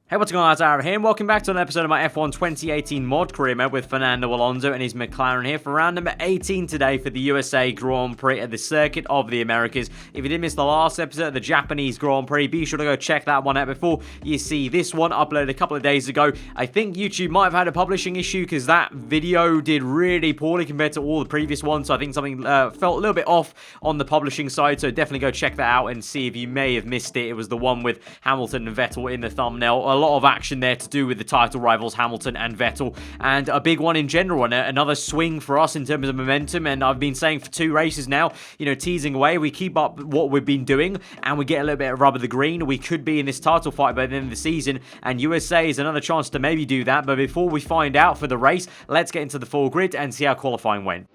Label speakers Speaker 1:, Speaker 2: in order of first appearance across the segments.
Speaker 1: Hey, what's going on, Tyre here, and welcome back to an episode of my F1 2018 mod career mode with Fernando Alonso and his McLaren here for round number 18 today for the USA Grand Prix at the Circuit of the Americas. If you did miss the last episode of the Japanese Grand Prix, be sure to go check that one out before you see this one uploaded a couple of days ago. I think YouTube might have had a publishing issue because that video did really poorly compared to all the previous ones, so I think something felt a little bit off on the publishing side, so definitely go check that out and see if you may have missed it. It was the one with Hamilton and Vettel in the thumbnail. A lot of action there to do with the title rivals Hamilton and Vettel, and a big one in general, and another swing for us in terms of momentum. And I've been saying for 2 races now, teasing away, we keep up what we've been doing and we get a little bit of rub of the green, we could be in this title fight by the end of the season, and USA is another chance to maybe do that. But before we find out for the race, let's get into the full grid and see how qualifying went.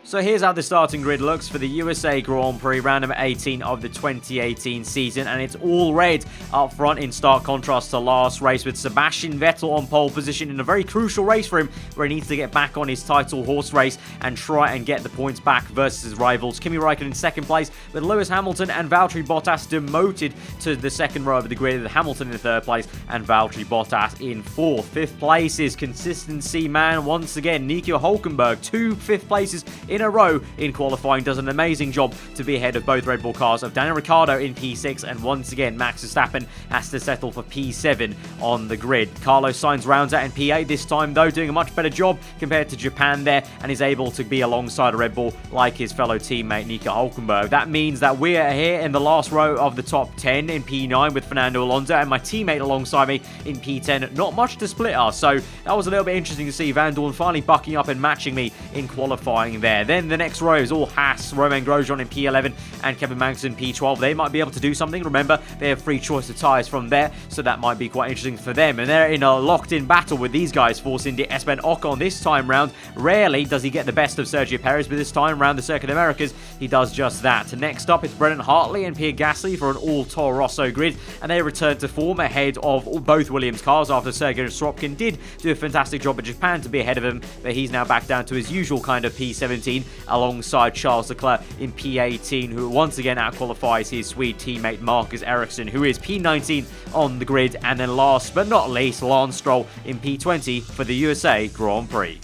Speaker 1: So here's how the starting grid looks for the USA Grand Prix round number 18 of the 2018 season, and it's all red up front in stark contrast to last race, with Sebastian Vettel on pole position in a very crucial race for him where he needs to get back on his title horse race and try and get the points back versus his rivals. Kimi Räikkönen in second place, with Lewis Hamilton and Valtteri Bottas demoted to the second row of the grid, with Hamilton in third place and Valtteri Bottas in fourth. Fifth place is consistency man once again, Nico Hülkenberg, 2 fifth places in a row in qualifying, does an amazing job to be ahead of both Red Bull cars of Daniel Ricciardo in P6, and once again Max Verstappen has to settle for P7 on the grid. Carlos Sainz rounds out in P8 this time though, doing a much better job compared to Japan there, and is able to be alongside a Red Bull like his fellow teammate Nico Hülkenberg. That means that we are here in the last row of the top 10 in P9 with Fernando Alonso and my teammate alongside me in P10. Not much to split us, so that was a little bit interesting to see Van Dorn finally bucking up and matching me in qualifying there. Then the next row is all Haas, Romain Grosjean in P11 and Kevin Magnussen P12. They might be able to do something. Remember, they have free choice of tyres from there, so that might be quite interesting for them. And they're in a locked-in battle with these guys, Force India Esteban Ocon this time round. Rarely does he get the best of Sergio Perez, but this time around the Circuit of Americas, he does just that. Next up, it's Brendan Hartley and Pierre Gasly for an all-Toro Rosso grid, and they return to form ahead of both Williams cars after Sergei Sorokin did do a fantastic job at Japan to be ahead of him, but he's now back down to his usual kind of P17 alongside Charles Leclerc in P18, who once again outqualifies his Swede teammate Marcus Ericsson, who is P19 on the grid. And then last but not least, Lance Stroll in P20 for the USA Grand Prix.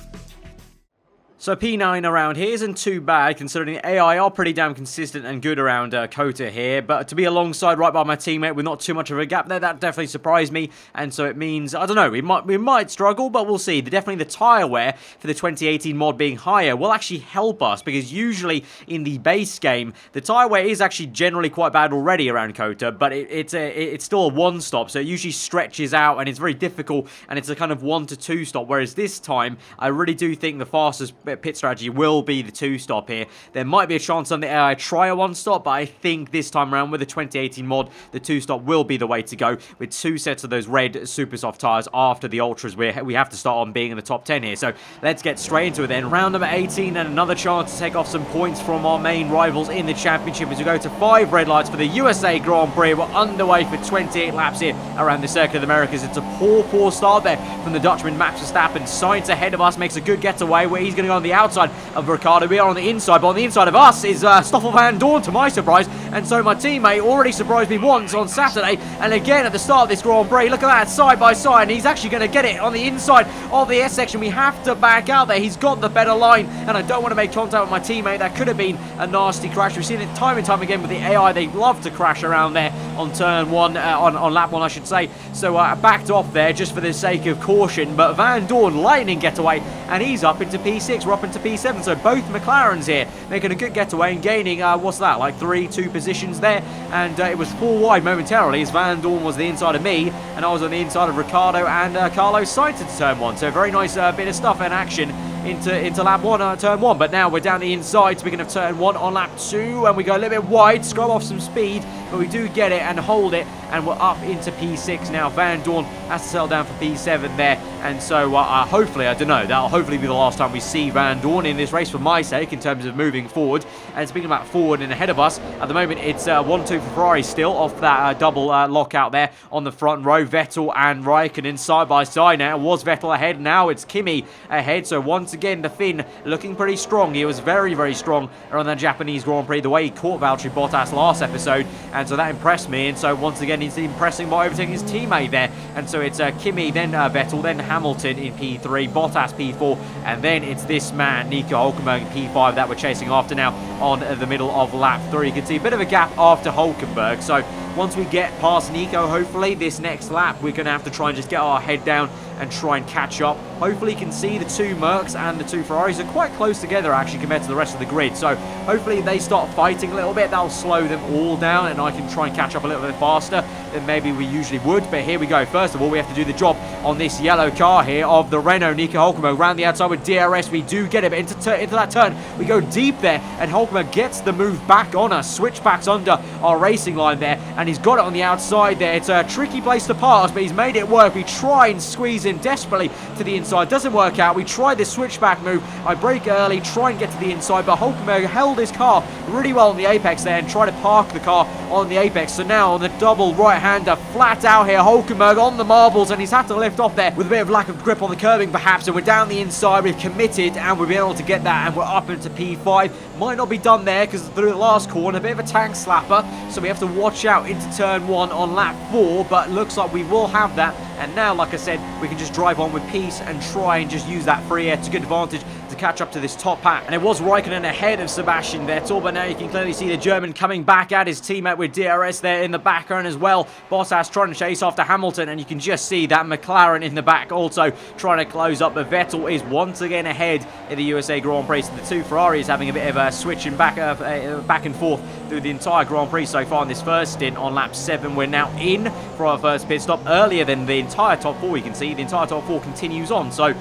Speaker 1: So P9 around here isn't too bad, considering the AI are pretty damn consistent and good around COTA here. But to be alongside right by my teammate with not too much of a gap there, that definitely surprised me. And so it means, I don't know, we might struggle, but we'll see. Definitely the tyre wear for the 2018 mod being higher will actually help us, because usually in the base game, the tyre wear is actually generally quite bad already around COTA, but it's still a 1 stop, so it usually stretches out and it's very difficult, and it's a kind of 1 to 2 stop. Whereas this time, I really do think the fastest pit strategy will be the 2 stop here. There might be a chance on the AI try a 1 stop, but I think this time around with the 2018 mod, the 2 stop will be the way to go, with 2 sets of those red super soft tyres after the ultras we have to start on being in the top 10 here. So let's get straight into it then. Round number 18, and another chance to take off some points from our main rivals in the championship as we go to 5 red lights for the USA Grand Prix. We're underway for 28 laps here around the Circuit of the Americas. It's a poor start there from the Dutchman Max Verstappen. Sainz ahead of us makes a good getaway where he's going to go on the outside of Ricciardo. We are on the inside, but on the inside of us is Stoffel Van Dorn, to my surprise, and so my teammate already surprised me once on Saturday, and again at the start of this Grand Prix. Look at that, side by side, and he's actually going to get it on the inside of the S section. We have to back out there. He's got the better line, and I don't want to make contact with my teammate. That could have been a nasty crash. We've seen it time and time again with the AI. They love to crash around there on turn 1, on lap 1 I should say, so I backed off there just for the sake of caution. But Van Dorn, lightning getaway, and he's up into P6, we're up into P7, so both McLarens here making a good getaway and gaining, what's that, like 2 positions there, and it was 4 wide momentarily as Van Dorn was the inside of me, and I was on the inside of Ricciardo and Carlos Sainz into turn 1, so a very nice bit of stuff and action into lap 1, turn 1. But now we're down the inside, speaking of turn 1, on lap 2, and we go a little bit wide, scrub off some speed, but we do get it and hold it, and we're up into P6 now. Van Dorn has to settle down for P7 there, And so hopefully, I don't know, that'll hopefully be the last time we see Van Dorn in this race for my sake in terms of moving forward. And speaking about forward and ahead of us, at the moment it's 1-2 for Ferrari still off that double lockout there on the front row. Vettel and Raikkonen side by side now. It was Vettel ahead, now it's Kimi ahead. So once again, the Finn looking pretty strong. He was very, very strong around the Japanese Grand Prix, the way he caught Valtteri Bottas last episode, and so that impressed me. And so once again, he's impressing by overtaking his teammate there. And so it's Kimi, then Vettel, then Hamilton in P3, Bottas P4, and then it's this man, Nico Hülkenberg, in P5 that we're chasing after now on the middle of lap 3. You can see a bit of a gap after Hülkenberg. So once we get past Nico, hopefully this next lap, we're going to have to try and just get our head down and try and catch up. Hopefully you can see the two Mercs and the two Ferraris are quite close together actually compared to the rest of the grid. So hopefully they start fighting a little bit. That'll slow them all down and I can try and catch up a little bit faster than maybe we usually would. But here we go. First of all, we have to do the job on this yellow car here of the Renault. Nico Hülkenberg around the outside with DRS. We do get it, but into that turn, we go deep there and Hülkenberg gets the move back on us. Switchbacks under our racing line there and he's got it on the outside there. It's a tricky place to pass, but he's made it work. We try and squeeze in desperately to the inside. Doesn't work out. We try this switchback move. I brake early, try and get to the inside, but Hülkenberg held his car really well on the apex there and tried to park the car on the apex. So now on the double right-hander, flat out here, Hülkenberg on the marbles, and he's had to lift off there with a bit of lack of grip on the curbing perhaps, and we're down the inside. We've committed and we've been able to get that, and we're up into P5. Might not be done there because through the last corner, a bit of a tank slapper, so we have to watch out into turn 1 on lap 4, but looks like we will have that. And now, like I said, we can just drive on with peace and try and just use that free air to good advantage to catch up to this top pack. And it was Raikkonen ahead of Sebastian Vettel, but now you can clearly see the German coming back at his teammate with DRS there in the background as well. Bottas trying to chase after Hamilton, and you can just see that McLaren in the back also trying to close up, but Vettel is once again ahead in the USA Grand Prix. So the two Ferraris having a bit of a switching back and forth through the entire Grand Prix so far in this first stint on lap 7. We're now in for our first pit stop earlier than the entire top 4. You can see the entire top 4 continues on, so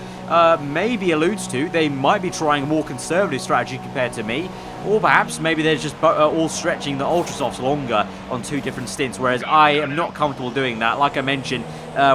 Speaker 1: maybe alludes to they might be trying a more conservative strategy compared to me, or perhaps maybe they're just all stretching the ultra softs longer on 2 different stints, whereas I am not comfortable doing that. Like I mentioned,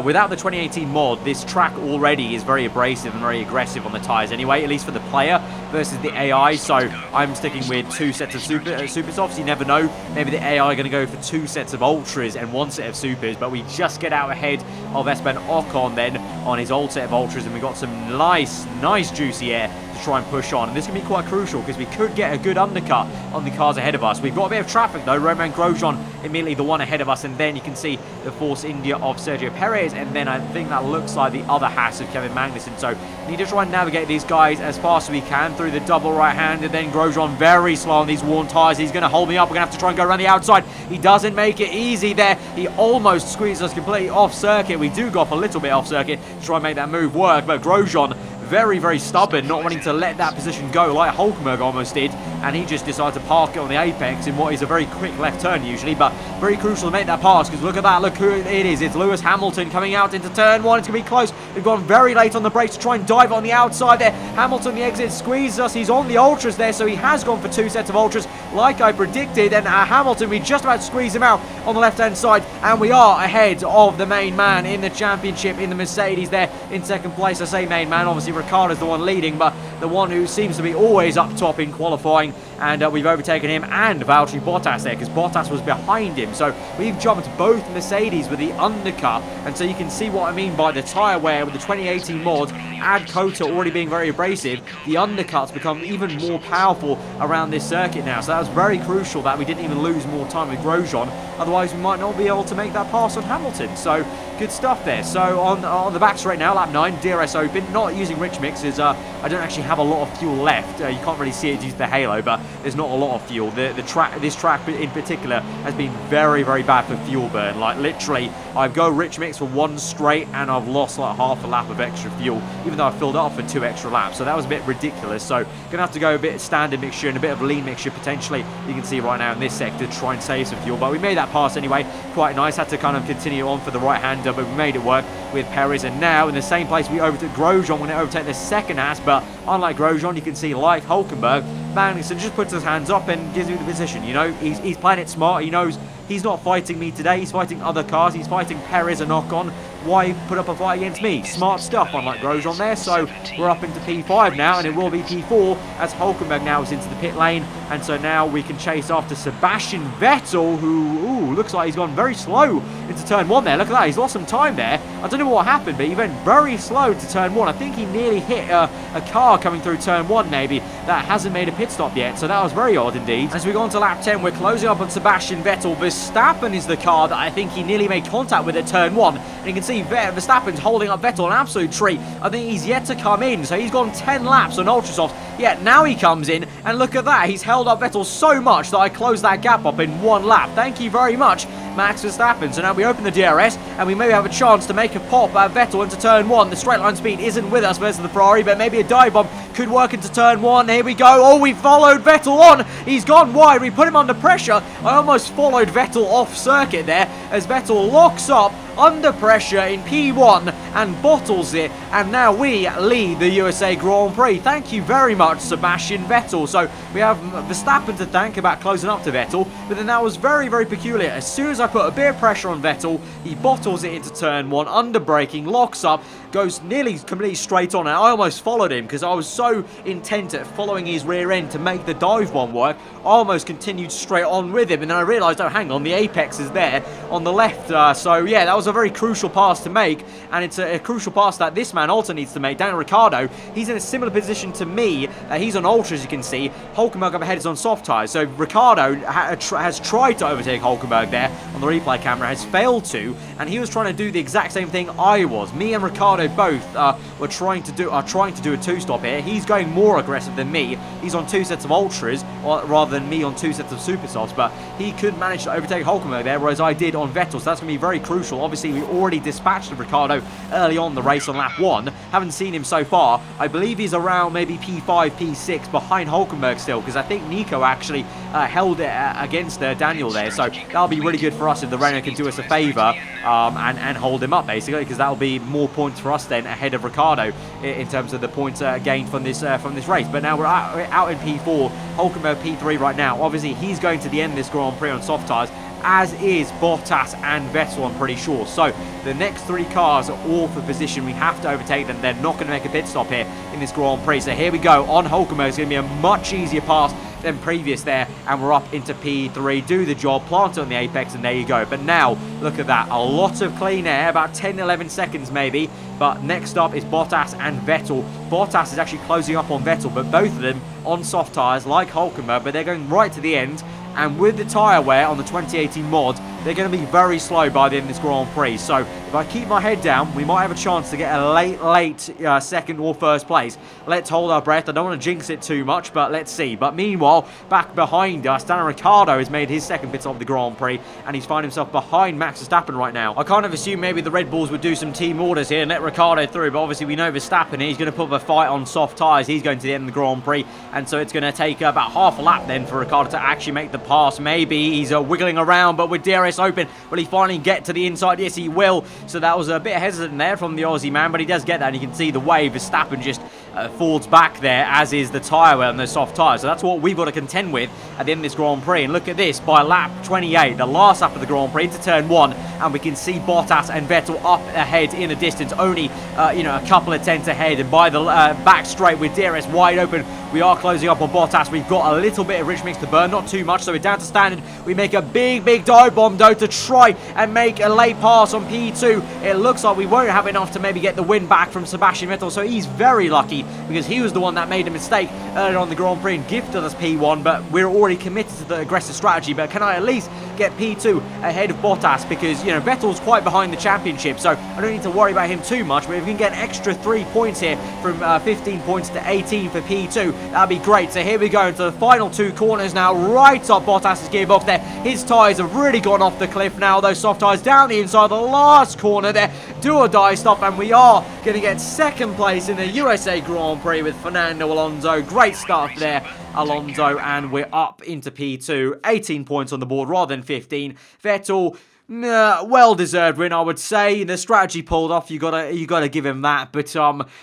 Speaker 1: without the 2018 mod, this track already is very abrasive and very aggressive on the tyres anyway, at least for the player versus the AI. So I'm sticking with 2 sets of super softs. You never know, maybe the AI are going to go for 2 sets of ultras and 1 set of supers, but we just get out ahead of Esteban Ocon then on his old set of ultras, and we got some nice juicy air to try and push on. And this can be quite crucial because we could get a good undercut on the cars ahead of us. We've got a bit of traffic though. Romain Grosjean immediately the one ahead of us, and then you can see the Force India of Sergio Perez, and then I think that looks like the other Haas of Kevin Magnussen. So we need to try and navigate these guys as fast as we can through the double right hand, and then Grosjean very slow on these worn tyres. He's going to hold me up. We're going to have to try and go around the outside. He doesn't make it easy there. He almost squeezed us completely off circuit. We do go off a little bit off circuit to try and make that move work, but Grosjean very stubborn, not wanting to let that position go like Hülkenberg almost did, and he just decided to park it on the apex in what is a very quick left turn usually, but very crucial to make that pass because look at that, look who it is. It's Lewis Hamilton coming out into turn 1. It's going to be close. We've gone very late on the brakes to try and dive on the outside there. Hamilton, the exit, squeezes us. He's on the ultras there, so he has gone for 2 sets of ultras like I predicted, and Hamilton, we just about squeeze him out on the left hand side, and we are ahead of the main man in the championship in the Mercedes there in second place. I say main man, obviously Ricciardo's the one leading, but the one who seems to be always up top in qualifying, and we've overtaken him and Valtteri Bottas there because Bottas was behind him. So we've jumped both Mercedes with the undercut, and so you can see what I mean by the tyre wear with the 2018 mod. Add Kota already being very abrasive, the undercuts become even more powerful around this circuit now. So that was very crucial that we didn't even lose more time with Grosjean, otherwise we might not be able to make that pass on Hamilton. So good stuff there. So on the back straight now, lap 9, DRS open, not using rich mixes. I don't actually have a lot of fuel left. You can't really see it due to the halo, but there's not a lot of fuel. This track in particular has been very bad for fuel burn. Like literally, I go rich mix for 1 straight and I've lost like half a lap of extra fuel, even though I filled it up for 2 extra laps. So that was a bit ridiculous. So gonna have to go a bit standard mixture and a bit of lean mixture potentially. You can see right now in this sector to try and save some fuel, but we made that pass anyway. Quite nice. Had to kind of continue on for the right hander, but we made it work with Perez. And now in the same place we overtook Grosjean. We're going to overtake the second Haas, but unlike Grosjean, you can see like Hülkenberg, Magnussen just puts his hands up and gives me the position. You know, he's playing it smart. He knows He's not fighting me today. He's fighting other cars. He's fighting Perez and Ocon. Why put up a fight against me? Smart stuff, unlike Grosjean there. So we're up into P5 now, and it will be P4 as Hulkenberg now is into the pit lane. And so now we can chase after Sebastian Vettel, who looks like he's gone very slow into turn 1 there. Look at that. He's lost some time there. I don't know what happened, but he went very slow to turn 1. I think he nearly hit a car coming through turn 1 maybe that hasn't made a pit stop yet. So that was very odd indeed. As we go on to lap 10, we're closing up on Sebastian Vettel. Verstappen is the car that I think he nearly made contact with at turn 1. And you can see Verstappen's holding up Vettel, an absolute treat. I think he's yet to come in. So he's gone 10 laps on Ultrasoft. Yet now he comes in, and look at that. He's held up Vettel so much that I closed that gap up in 1 lap. Thank you very much, Max Verstappen. So now we open the DRS, and we maybe have a chance to make a pop at Vettel into turn 1. The straight line speed isn't with us versus the Ferrari, but maybe a dive bomb could work into turn 1. Here we go. Oh, we followed Vettel on. He's gone wide. We put him under pressure. I almost followed Vettel off circuit there as Vettel locks up under pressure in P1 and bottles it, and now we lead the USA Grand Prix. Thank you very much, Sebastian Vettel. So we have Verstappen to thank about closing up to Vettel, but then that was very, very peculiar. As soon as I put a bit of pressure on Vettel, he bottles it into turn 1, under braking, locks up, goes nearly completely straight on, and I almost followed him because I was so intent at following his rear end to make the dive bomb work. I almost continued straight on with him, and then I realised, oh, hang on, the apex is there on the left. So yeah, that was a very crucial pass to make, and it's a crucial pass that this man also needs to make. Daniel Ricciardo, he's in a similar position to me. He's on ultra, as you can see. Hulkenberg up ahead is on soft tyres. So Ricciardo has tried to overtake Hulkenberg there on the replay camera, has failed to, and he was trying to do the exact same thing I was. Me and Ricciardo both are trying to do a two-stop here. He's going more aggressive than me. He's on 2 sets of ultras rather than me on 2 sets of super softs, but he could manage to overtake Hulkenberg there, whereas I did on Vettel. So that's going to be very crucial. Obviously, we already dispatched Ricciardo early on the race on lap 1. Haven't seen him so far. I believe he's around maybe P5, P6 behind Hulkenberg still, because I think Nico actually held it against Daniel there. So that'll be really good for us if the Renault can do us a favour and hold him up, basically, because that'll be more points for us then ahead of Ricciardo in terms of the points gained from this race. But now we're out in P4, Hulkenberg P3 right now. Obviously, he's going to the end of this Grand Prix on soft tyres, as is Bottas and Vettel, I'm pretty sure. So the next 3 cars are all for position. We have to overtake them. They're not going to make a pit stop here in this Grand Prix. So here we go. On Hulkenberg, it's going to be a much easier pass than previous there, and we're up into P3. Do the job, plant it on the apex, and there you go. But now, look at that. A lot of clean air, about 10-11 seconds maybe. But next up is Bottas and Vettel. Bottas is actually closing up on Vettel, but both of them on soft tyres like Hulkenberg, but they're going right to the end. And with the tyre wear on the 2018 mod, they're going to be very slow by the end of this Grand Prix. So if I keep my head down, we might have a chance to get a late second or first place. Let's hold our breath. I don't want to jinx it too much, but let's see. But meanwhile, back behind us, Daniel Ricciardo has made his second pit stop of the Grand Prix, and he's finding himself behind Max Verstappen right now. I kind of assumed maybe the Red Bulls would do some team orders here and let Ricciardo through, but obviously we know Verstappen here. He's going to put up a fight on soft tyres. He's going to the end of the Grand Prix, and so it's going to take about half a lap then for Ricciardo to actually make the pass. Maybe he's wiggling around, but with DRS open, will he finally get to the inside? Yes, he will. So that was a bit hesitant there from the Aussie man, but he does get that, and you can see the way Verstappen just falls back there, as is the tyre wear on those soft tyres. So that's what we've got to contend with at the end of this Grand Prix. And look at this, by lap 28, the last lap of the Grand Prix, into turn 1, and we can see Bottas and Vettel up ahead in the distance, only a couple of tenths ahead. And by the back straight with DRS wide open, we are closing up on Bottas. We've got a little bit of rich mix to burn, not too much, so we're down to standard. We make a big dive bomb though to try and make a late pass on P2. It looks like we won't have enough to maybe get the win back from Sebastian Vettel, so he's very lucky because he was the one that made a mistake earlier on the Grand Prix and gifted us P1, but we're already committed to the aggressive strategy. But can I at least get P2 ahead of Bottas, because Vettel's quite behind the championship, so I don't need to worry about him too much. But if we can get an extra 3 points here from 15 points to 18 for P2, that'd be great. So here we go into the final 2 corners now, right up Bottas's gearbox there. His tyres have really gone off the cliff now. Those soft tyres down the inside, the last corner there, do or die stop, and we are going to get second place in the USA Grand Prix with Fernando Alonso. Great start there, Alonso, and we're up into P2. 18 points on the board rather than 15. Vettel Well-deserved win, I would say. The strategy pulled off. You gotta give him that. But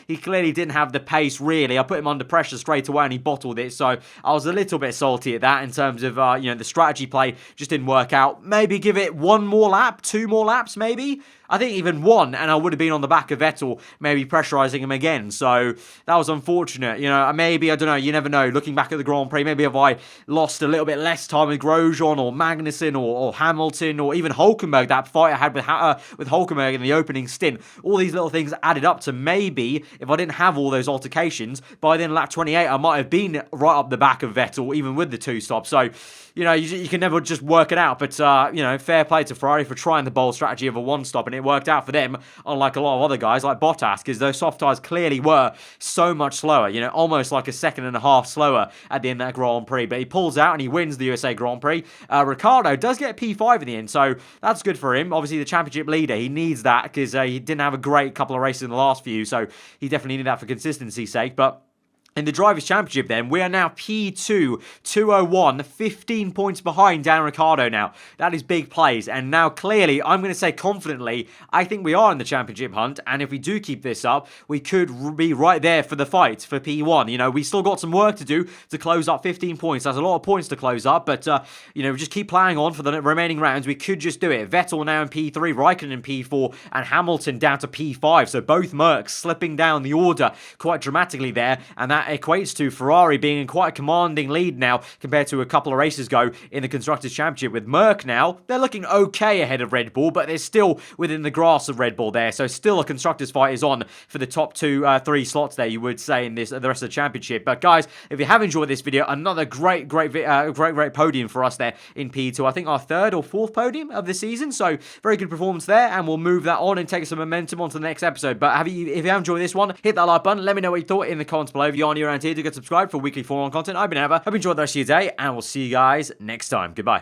Speaker 1: he clearly didn't have the pace. Really, I put him under pressure straight away, and he bottled it. So I was a little bit salty at that in terms of the strategy play just didn't work out. Maybe give it one more lap, 2 more laps, maybe. I think even one, and I would have been on the back of Vettel, maybe pressurising him again. So that was unfortunate. Maybe, I don't know, you never know. Looking back at the Grand Prix, maybe if I lost a little bit less time with Grosjean or Magnussen or Hamilton or even Hulkenberg, that fight I had with Hulkenberg in the opening stint, all these little things added up to maybe, if I didn't have all those altercations, by then lap 28, I might have been right up the back of Vettel, even with the 2 stops. So, you can never just work it out. But, fair play to Ferrari for trying the bold strategy of a 1-stop, and it worked out for them, unlike a lot of other guys like Bottas, because those soft tyres clearly were so much slower, almost like a second and a half slower at the end of that Grand Prix. But he pulls out and he wins the USA Grand Prix. Ricciardo does get P5 in the end, so that's good for him. Obviously, the championship leader, he needs that because he didn't have a great couple of races in the last few, so he definitely needed that for consistency's sake. But in the Drivers' Championship, then, we are now P2, 201, 15 points behind Dan Ricciardo now. That is big plays, and now clearly, I'm going to say confidently, I think we are in the championship hunt, and if we do keep this up, we could be right there for the fight for P1. We still got some work to do to close up 15 points. That's a lot of points to close up, but, just keep playing on for the remaining rounds. We could just do it. Vettel now in P3, Raikkonen in P4, and Hamilton down to P5, so both Mercs slipping down the order quite dramatically there, and that equates to Ferrari being in quite a commanding lead now compared to a couple of races ago in the Constructors' Championship. With Merc now, they're looking okay ahead of Red Bull, but they're still within the grasp of Red Bull there, so still a Constructors' fight is on for the top 3 slots there, you would say, in the rest of the championship. But guys, if you have enjoyed this video, another great podium for us there in P2. I think our 3rd or 4th podium of the season, so very good performance there, and we'll move that on and take some momentum on to the next episode. But if you have enjoyed this one, hit that like button, let me know what you thought in the comments below. If you're new around here, do get subscribed for weekly 4-on content. I've been Aarava. Hope you enjoyed the rest of your day, and we'll see you guys next time. Goodbye.